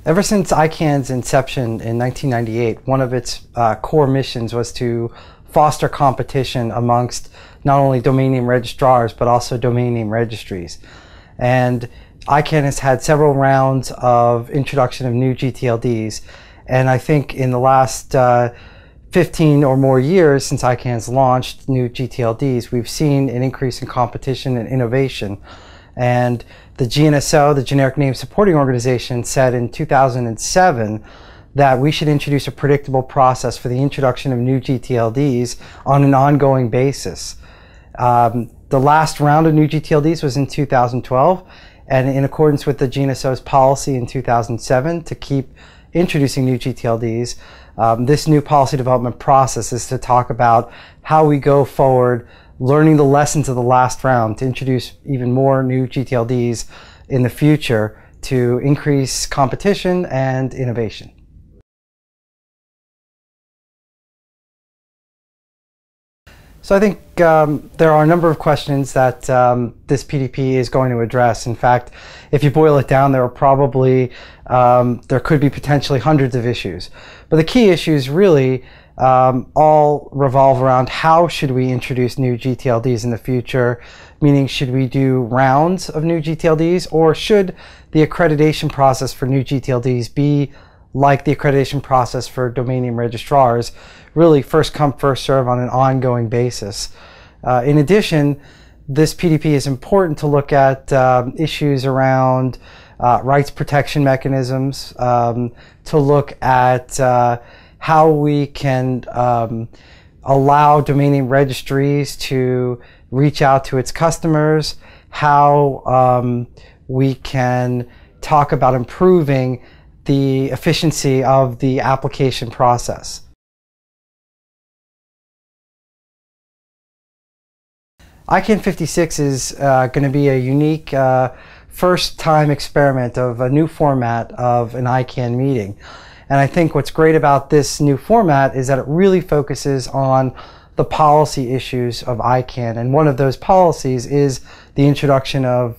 Ever since ICANN's inception in 1998, one of its core missions was to foster competition amongst not only domain name registrars, but also domain name registries. And ICANN has had several rounds of introduction of new gTLDs. And I think in the last 15 or more years since ICANN's launched new gTLDs, we've seen an increase in competition and innovation. And the GNSO, the Generic Name Supporting Organization, said in 2007 that we should introduce a predictable process for the introduction of new gTLDs on an ongoing basis. The last round of new gTLDs was in 2012, and in accordance with the GNSO's policy in 2007 to keep introducing new gTLDs, this new policy development process is to talk about how we go forward, learning the lessons of the last round to introduce even more new gTLDs in the future to increase competition and innovation. So I think there are a number of questions that this PDP is going to address. In fact, if you boil it down, there are probably, there could be potentially hundreds of issues. But the key issues really all revolve around how should we introduce new gTLDs in the future, meaning should we do rounds of new gTLDs, or should the accreditation process for new gTLDs be like the accreditation process for domain name registrars, really first come, first serve on an ongoing basis. In addition, this PDP is important to look at issues around rights protection mechanisms, to look at how we can allow domain name registries to reach out to its customers, how we can talk about improving the efficiency of the application process. ICANN 56 is going to be a unique first-time experiment of a new format of an ICANN meeting. And I think what's great about this new format is that it really focuses on the policy issues of ICANN. And one of those policies is the introduction of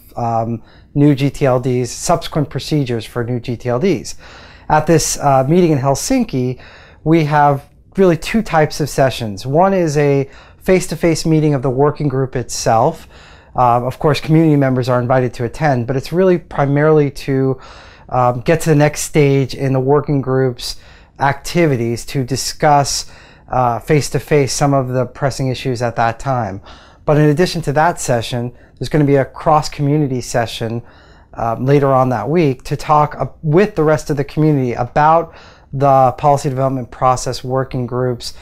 new gTLDs, subsequent procedures for new gTLDs. At this meeting in Helsinki, we have really two types of sessions. One is a face-to-face meeting of the working group itself. Of course, community members are invited to attend, but it's really primarily to get to the next stage in the working group's activities to discuss face-to-face some of the pressing issues at that time. But in addition to that session, there's going to be a cross-community session later on that week to talk with the rest of the community about the policy development process working groups,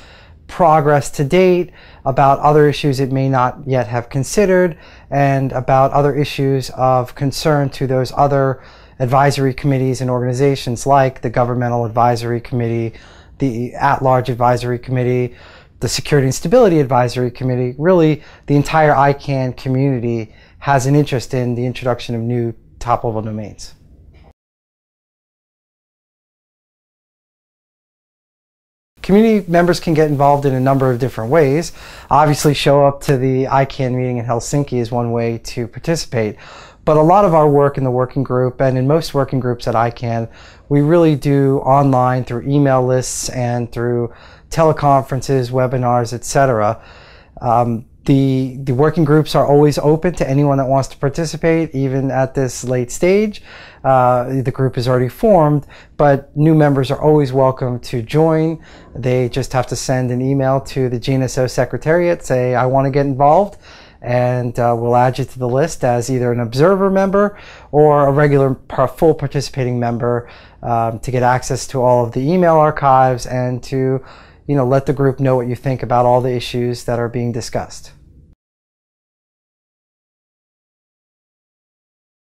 progress to date, about other issues it may not yet have considered, and about other issues of concern to those other advisory committees and organizations like the Governmental Advisory Committee, the At-Large Advisory Committee, the Security and Stability Advisory Committee. Really, the entire ICANN community has an interest in the introduction of new top-level domains. Community members can get involved in a number of different ways. Obviously, show up to the ICANN meeting in Helsinki is one way to participate. But a lot of our work in the working group, and in most working groups at ICANN, we really do online through email lists and through teleconferences, webinars, etc. The working groups are always open to anyone that wants to participate, even at this late stage. The group is already formed, but new members are always welcome to join. They just have to send an email to the GNSO Secretariat, say, I want to get involved, and we'll add you to the list as either an observer member or a regular full participating member to get access to all of the email archives and to let the group know what you think about all the issues that are being discussed.